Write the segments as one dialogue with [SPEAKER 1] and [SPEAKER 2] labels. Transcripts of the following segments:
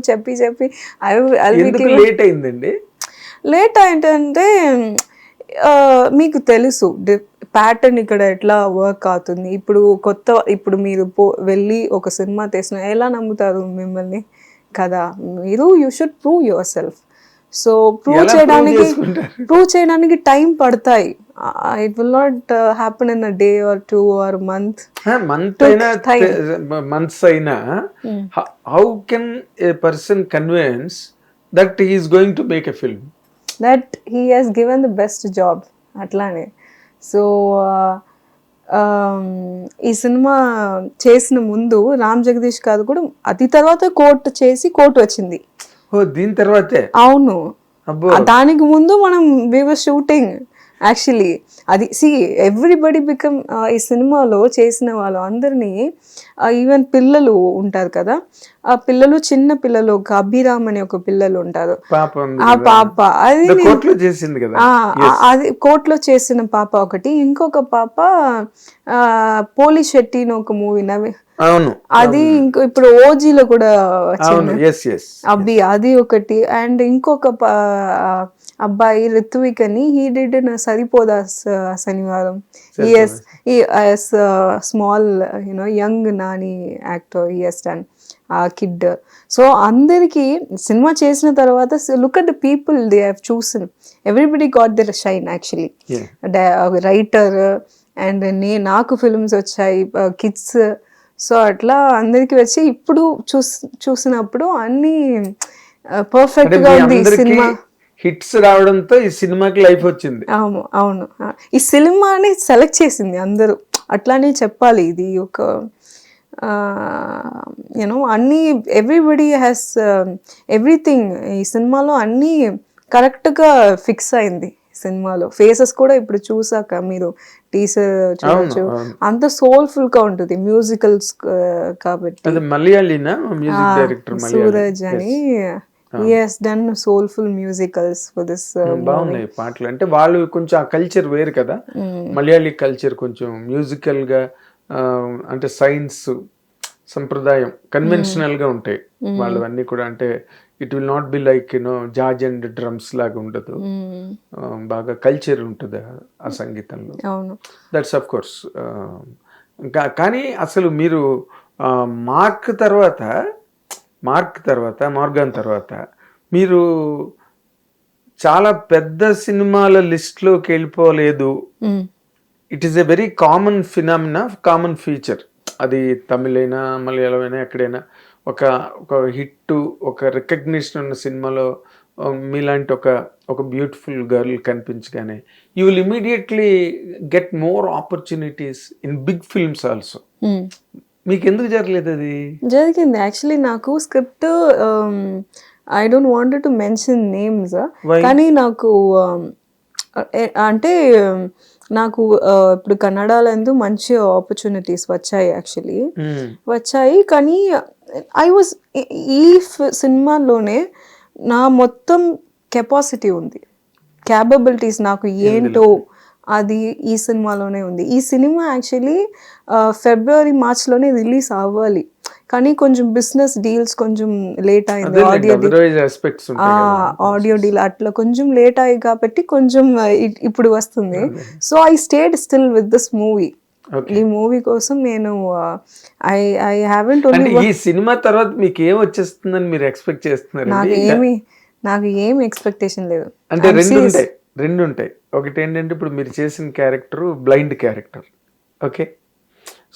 [SPEAKER 1] చెప్పి
[SPEAKER 2] ఎందుకు లేట్ అయిందండి?
[SPEAKER 1] లేట్ ఏంటంటే మీకు తెలుసు ప్యాటర్న్ ఇక్కడ ఎట్లా వర్క్ అవుతుంది. ఇప్పుడు మీరు వెళ్ళి ఒక సినిమా తీసిన ఎలా నమ్ముతారు మిమ్మల్ని కదా? You should prove yourself. So prove చేయడానికి టైం పడతాయి. It will not happen in a day or 2 or months
[SPEAKER 2] అయినా how can a person convince that he is going to make a film?
[SPEAKER 1] That he has given the best job అట్లానే. సో ఈ సినిమా చేసిన ముందు రామ్ జగదీష్ కాదు కూడా అది తర్వాత కోర్టు వచ్చింది.
[SPEAKER 2] దీని తర్వాతే?
[SPEAKER 1] అవును, దానికి ముందు మనం వి వర్ షూటింగ్ యాక్చువల్లీ. అది ఎవ్రీబడి బికమ్ ఈ సినిమాలో చేసిన వాళ్ళు అందరినీ, ఈవెన్ పిల్లలు ఉంటారు కదా, ఆ పిల్లలు చిన్న పిల్లలు, ఒక అభిరామ్ అని ఒక పిల్లలు ఉంటారు, ఆ పాప అది కోర్టులో చేసిన పాప ఒకటి. ఇంకొక పాప పోలి శెట్టి అని ఒక మూవీ అది ఇప్పుడు ఓజీలో కూడా అబ్బి అది ఒకటి. అండ్ ఇంకొక అబ్బాయి రిత్విక్ అని, హీ డిడ్ సరిపోదా శనివారం. Small young Nani actor, he has done ఆ కిడ్. సో అందరికి సినిమా చేసిన తర్వాత look at the people they have chosen, everybody got there shine actually. Writer and నాకు ఫిల్మ్స్ వచ్చాయి, కిడ్స్. సో అట్లా అందరికి వచ్చి ఇప్పుడు చూసినప్పుడు అన్ని పర్ఫెక్ట్ గా ఉంది సినిమా.
[SPEAKER 2] హిట్స్ రావడంతో ఈ సినిమాకి లైఫ్ వచ్చింది.
[SPEAKER 1] అవును, ఈ సినిమాని సెలెక్ట్ చేసింది అందరూ, అట్లానే చెప్పాలి. ఇది ఒక అన్ని ఎవ్రీబడి హ్యాస్ ఎవ్రీథింగ్. ఈ సినిమాలో అన్నీ కరెక్ట్గా ఫిక్స్ అయింది. సినిమాలో ఫేసెస్ కూడా ఇప్పుడు చూసాక మీరు టీజర్ చూడొచ్చు, అంత సోల్ఫుల్ గా ఉంటుంది. మ్యూజికల్స్ కాబట్టి సూరజ్ అని he has done soulful musicals for this
[SPEAKER 2] బాగున్నాయి పాటలు. అంటే వాళ్ళు కొంచెం ఆ కల్చర్ వేరు కదా, మలయాళీ కల్చర్ కొంచెం మ్యూజికల్ గా, అంటే సైన్స్ సంప్రదాయం కన్వెన్షనల్ గా ఉంటాయి వాళ్ళవన్నీ కూడా. అంటే it will not be like jazz and drums లాగా ఉండదు, బాగా కల్చర్ ఉంటుంది ఆ సంగీతంలో. That's of course. కానీ అసలు మీరు మార్గాన్ తర్వాత మీరు చాలా పెద్ద సినిమాల లిస్ట్లోకి వెళ్ళిపోలేదు. It is a very common phenomena, common feature. అది తమిళైనా మలయాళమైనా ఎక్కడైనా ఒక హిట్, ఒక రికగ్నిషన్ ఉన్న సినిమాలో మీలాంటి ఒక బ్యూటిఫుల్ గర్ల్ కనిపించగానే you will immediately get more opportunities in big films also. మీకు ఎందుకు జరగలేదు? అది
[SPEAKER 1] జరిగింది యాక్చువల్లీ. నాకు script, I don't want to mention names, కానీ నాకు అంటే నాకు ఇప్పుడు కన్నడలో మంచి ఆపర్చునిటీస్ వచ్చాయి యాక్చువల్లీ, వచ్చాయి. కానీ ఈ సినిమాలోనే నా మొత్తం కెపాసిటీ ఉంది, క్యాపబిలిటీస్ నాకు ఏంటో అది ఈ సినిమాలోనే ఉంది. ఈ సినిమా యాక్చువల్లీ ఫిబ్రవరి మార్చ్లోనే రిలీజ్ అవ్వాలి, కానీ కొంచెం బిజినెస్ డీల్స్ కొంచెం లేట్ అయింది. ఆడియో డీల్ అట్లా కొంచెం లేట్ అయ్యి కాబట్టి కొంచెం ఇప్పుడు వస్తుంది. So I stayed still with this movie. ఈ మూవీ కోసం నేను ఐ హావెంట్ ఓన్లీ.
[SPEAKER 2] ఈ సినిమా తర్వాత మీకు ఏం వచ్చేస్తుందని మీరు ఎక్స్పెక్ట్ చేస్తున్నారు?
[SPEAKER 1] నాకు ఏమి ఎక్స్పెక్టేషన్ లేదు.
[SPEAKER 2] అంటే రెండు ఉంటాయి. ఒకటి ఏంటంటే ఇప్పుడు మీరు చేసిన character blind character, okay.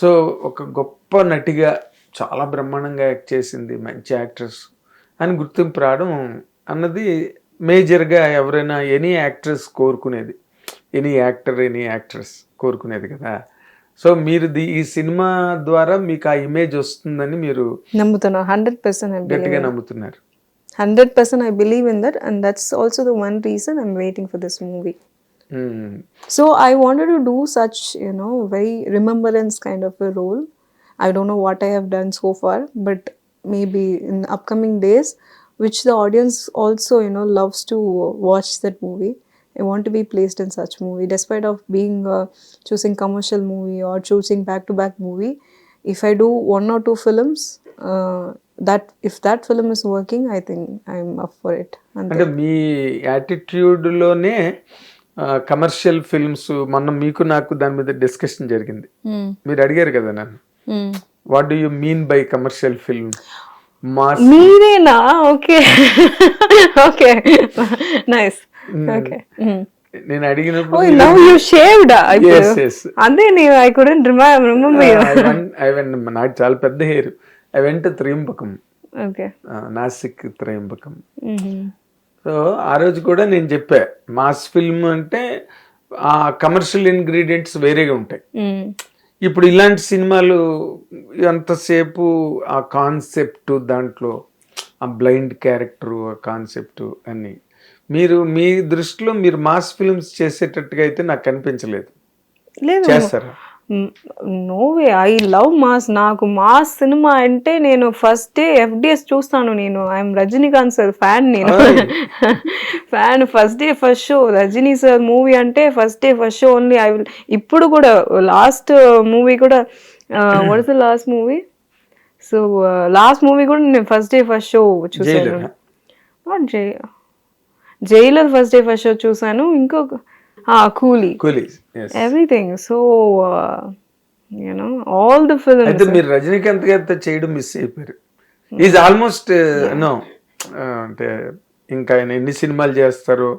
[SPEAKER 2] So ఒక గొప్ప నటిగా చాలా బ్రహ్మాండంగా యాక్ట్ చేసింది, మంచి యాక్ట్రెస్ అని గుర్తింపు రావడం అన్నది మేజర్గా ఎవరైనా ఎనీ యాక్ట్రెస్ కోరుకునేది, ఎనీ యాక్టర్ ఎనీ యాక్ట్రెస్ కోరుకునేది కదా. సో మీరు ఈ సినిమా ద్వారా మీకు ఆ ఇమేజ్ వస్తుందని మీరు
[SPEAKER 1] నమ్ముతున్నారు? 100%
[SPEAKER 2] గట్టిగా నమ్ముతున్నారు?
[SPEAKER 1] 100% I believe in that, and that's also the one reason I'm waiting for this movie. So I wanted to do such, very remembrance kind of a role. I don't know what I have done so far, but maybe in upcoming days, which the audience also, loves to watch that movie. I want to be placed in such movie, despite of being choosing commercial movie or choosing back-to-back movie. If I do 1 or 2 films, that if that film is working, I think I'm up for it.
[SPEAKER 2] అంటే మీ attitude లోనే commercial films మొన్న మీకు నాకు దాని మీద discussion జరిగింది. మీరు అడిగారు కదా నన్ను, what do you mean by commercial film?
[SPEAKER 1] మీరేనా? Okay okay nice. ఓకే
[SPEAKER 2] నేను అడిగినప్పుడు
[SPEAKER 1] now you shaved.
[SPEAKER 2] yes yes
[SPEAKER 1] అంతే నేను I couldn't remember.
[SPEAKER 2] నాకు చాలా పెద్ద hair. I went Trayambakam,
[SPEAKER 1] okay
[SPEAKER 2] Nashik Trayambakam. So ఆ రోజు కూడా నేను చెప్పా, మాస్ ఫిల్మ్ అంటే ఆ కమర్షియల్ ఇంగ్రీడియంట్స్ వేరేగా ఉంటాయి. ఇప్పుడు ఇలాంటి సినిమాలు ఎంతసేపు ఆ కాన్సెప్ట్, దాంట్లో ఆ బ్లైండ్ క్యారెక్టర్, ఆ కాన్సెప్ట్ అన్ని, మీరు మీ దృష్టిలో మీరు మాస్ ఫిల్మ్స్ చేసేటట్టుగా అయితే నాకు కనిపించలేదు.
[SPEAKER 1] లేదు,
[SPEAKER 2] చేస్తారా?
[SPEAKER 1] No way. I love mass. నాకు మాస్ సినిమా అంటే నేను ఫస్ట్ డే FDS చూస్తాను. నేను ఐఎమ్ రజనీకాంత్ సార్ ఫ్యాన్. నేను fan. First day first show Rajini sir movie అంటే first day first show only. I will. ఇప్పుడు కూడా లాస్ట్ మూవీ కూడా what is the last movie? So last movie కూడా నేను ఫస్ట్ డే ఫస్ట్ షో చూసాను. Not Jailer first day first show చూసాను. ఇంకొక Coolie, everything. So you know all the films.
[SPEAKER 2] అయితే మీరు రజనీకాంత్ గారితో చేయడం మిస్ అయిపోయారు. ఈజ్ ఆల్మోస్ట్ నో అంటే ఇంకా ఆయన ఎన్ని సినిమాలు చేస్తారో,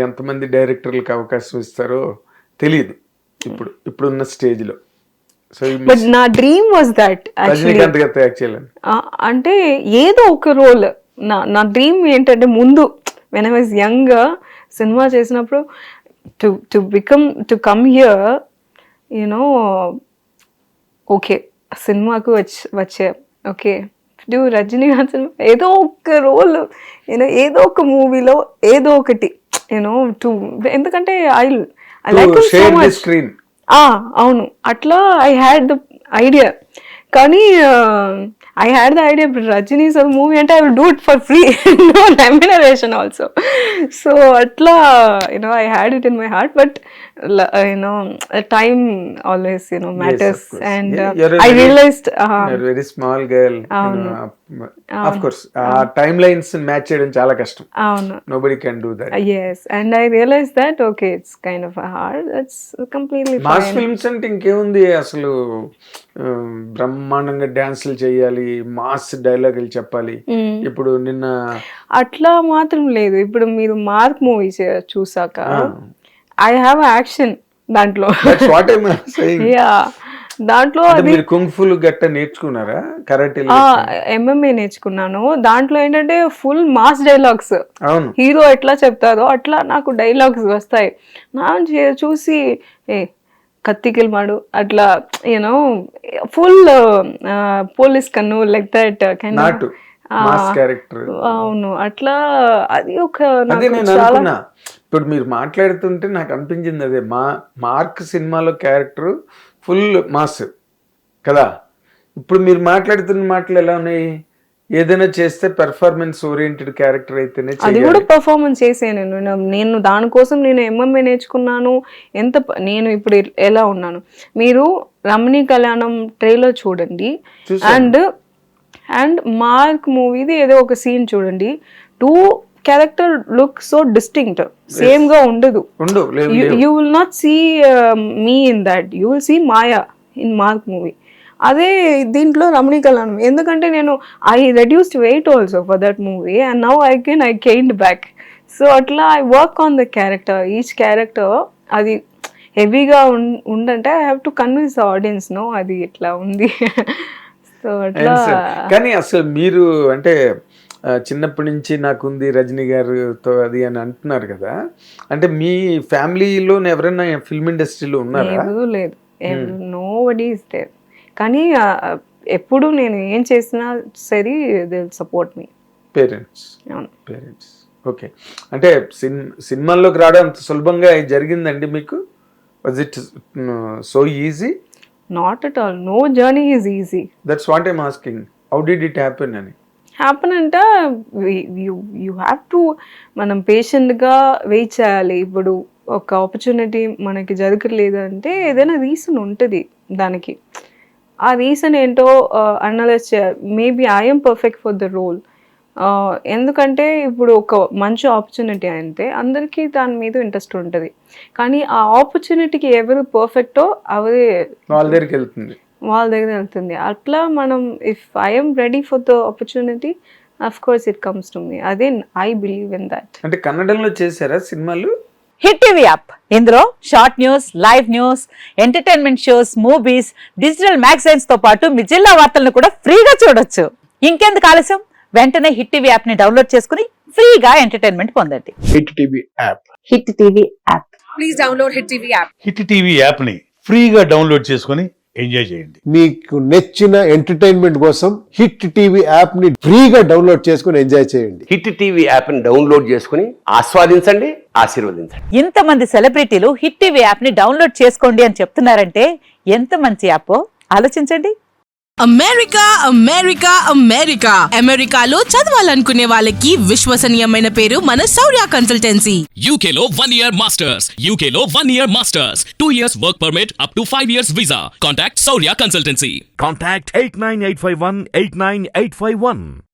[SPEAKER 2] ఎంతమంది డైరెక్టర్లకు అవకాశం ఇస్తారో తెలియదు ఇప్పుడున్న స్టేజ్ లో. సో
[SPEAKER 1] బట్ నా డ్రీమ్ వాజ్ దట్
[SPEAKER 2] రజనీకాంత్ గారితో యాక్ట్ చేయాలని.
[SPEAKER 1] అంటే ఏదో ఒక రోల్. నా డ్రీమ్ ఏంటంటే ముందు when I was younger, cinema చేసినప్పుడు to come here, you know, okay, సినిమాకు వచ్చే ఓకే డూ రజనీకాంత్ సినిమా, ఏదో ఒక రోల్, యూనో ఏదో ఒక మూవీలో ఏదో ఒకటి, యూనో ఎందుకంటే ఐ లైక్ సో మచ్. అవును, అట్లా ఐ హ్యాడ్ ద ఐడియా. కానీ I had the idea, but Rajini sir movie and I will do it for free, no remuneration also. So atla, you know, I had it in my heart, but you know, time always, you know, matters. Yes, and I realized
[SPEAKER 2] you're a very small girl, you know, of course timelines match cheyadam chaala kashtam. Nobody can do that.
[SPEAKER 1] Yes, and I realized that okay, it's kind of hard. That's completely fine.
[SPEAKER 2] Mass films ante inkemundi asalu బ్రహ్మాండంగా డాన్సులు చేయాలి, mass డైలాగులు చెప్పాలి. ఇప్పుడు నిన్న
[SPEAKER 1] అట్లా మాత్రం లేదు. ఇప్పుడు మీరు మార్క్ మూవీ చూసాక ఐ హ్యావ్ యాక్షన్ దాంట్లో. యా, దాంట్లో
[SPEAKER 2] మీరు కుంగ్-ఫు గట్ట నేర్చుకున్నారా? కరాటే,
[SPEAKER 1] MMA నేర్చుకున్నాను. దాంట్లో ఏంటంటే ఫుల్ మాస్ డైలాగ్స్, హీరో ఎట్లా చెప్తారో అట్లా నాకు డైలాగ్స్ వస్తాయి. నా చూసి కత్తికిల్ మాడు అట్లా, యూనో ఫుల్ పోలీస్ కన్ను like that kind of
[SPEAKER 2] character.
[SPEAKER 1] అవును, అట్లా అది ఒక
[SPEAKER 2] చాలా. ఇప్పుడు మీరు మాట్లాడుతుంటే నాకు అనిపించింది అదే, మార్క్ సినిమాలో క్యారెక్టర్ ఫుల్ మాస్ కదా. ఇప్పుడు మీరు మాట్లాడుతున్న మాటలు ఎలా ఉన్నాయి? ఏదైనా చేస్తే పెర్ఫార్మెన్స్ ఓరియంటెడ్ క్యారెక్టర్ అయితేనే,
[SPEAKER 1] అది కూడా పర్ఫార్మెన్స్ చేసాను నేను. దానికోసం నేను MMA నేర్చుకున్నాను. నేను ఇప్పుడు ఎలా ఉన్నాను, మీరు రమణీ కళ్యాణం ట్రైలర్ చూడండి, అండ్ మార్క్ మూవీది ఏదో ఒక సీన్ చూడండి. 2 character look so distinct, same గా ఉండదు. You will not see me in that, you will see Maya in Mark movie. అదే దీంట్లో రమణీ కళ్యాణం. ఎందుకంటే నేను I reduced weight also for that movie, and now I gained back. So అట్లా I work on the character, each character. అది హెవీగా ఉండంటే I have to convince the audience, no అది ఇట్లా ఉంది. సో అట్లా.
[SPEAKER 2] కానీ అసలు మీరు అంటే చిన్నప్పటి నుంచి నాకుంది రజనీ గారితో అది అని అంటున్నారు కదా, అంటే మీ ఫ్యామిలీలో ఎవరైనా ఫిల్మ్ ఇండస్ట్రీలో ఉన్నారా?
[SPEAKER 1] లేదు, నోబడీ ఇస్ దేర్. కానీ ఎప్పుడు నేను ఏం చేసినా సరే they will support me.
[SPEAKER 2] Parents okay. అంటే సినిమాల్లోకి రావడం అంత సులభంగా జరిగిందండి మీకు? Was it so easy?
[SPEAKER 1] Not at all. No journey is easy.
[SPEAKER 2] That's what I'm asking. How did it happen అని.
[SPEAKER 1] హ్యాపెన్ అంటే యూ హ్యావ్ టు, మనం పేషెంట్గా వెయిట్ చేయాలి. ఇప్పుడు ఒక ఆపర్చునిటీ మనకి జరగలేదు అంటే ఏదైనా రీజన్ ఉంటుంది దానికి. ఆ రీజన్ ఏంటో అనలైజ్ చేయాలి. Maybe I'm perfect for the role. ఎందుకంటే ఇప్పుడు ఒక మంచి ఆపర్చునిటీ అయితే అందరికీ దాని మీద ఇంట్రెస్ట్ ఉంటుంది, కానీ ఆ ఆపర్చునిటీకి ఎవరు పర్ఫెక్టో అవరే
[SPEAKER 2] వాళ్ళ దగ్గరికి వెళ్తుంది.
[SPEAKER 1] అట్లా మనం if I'm ready for the opportunity of course it comes to me. అదే ఐ బిలీవ్ ఇన్ దట్.
[SPEAKER 2] అంటే కన్నడంలో చేశారా సినిమాలు?
[SPEAKER 3] హిట్ టీవీ యాప్, ఇందులో short news, live news, entertainment shows, movies, digital magazines తో పాటు మీ జిల్లా వార్తలను కూడా ఫ్రీగా చూడొచ్చు. ఇంకెందుకు ఆలస్యం, వెంటనే హిట్ టీవీ యాప్ ని డౌన్లోడ్ చేసుకుని ఫ్రీగా ఎంటర్టైన్మెంట్ పొందండి.
[SPEAKER 4] Hit TV app.
[SPEAKER 3] Hit TV app.
[SPEAKER 5] Please download hit TV app.
[SPEAKER 4] Hit TV app ని ఫ్రీగా డౌన్లోడ్ చేసుకొని ఎంజాయ్ చేయండి.
[SPEAKER 6] మీకు నచ్చిన ఎంటర్టైన్మెంట్ కోసం హిట్ టీవీ యాప్ ని ఫ్రీగా డౌన్లోడ్ చేసుకొని ఎంజాయ్ చేయండి.
[SPEAKER 7] హిట్ టీవీ యాప్ ని డౌన్లోడ్ చేసుకుని ఆస్వాదించండి, ఆశీర్వదించండి.
[SPEAKER 3] ఇంతమంది సెలబ్రిటీలు హిట్ టీవీ యాప్ ని డౌన్లోడ్ చేసుకోండి అని చెప్తున్నారంటే ఎంత మంచి యాప్ ఆలోచించండి.
[SPEAKER 5] అమెరికా అమెరికా అమెరికా అమెరికాలో చదవాలనుకునే వాళ్ళకి విశ్వసనీయమైన పేరు మన శౌర్య కన్సల్టెన్సీ.
[SPEAKER 8] UK లో 1 year masters. UK లో 1 year masters. 2 years work permit up to 5 years visa. Contact Saurya Consultancy.
[SPEAKER 9] Contact 89851 89851.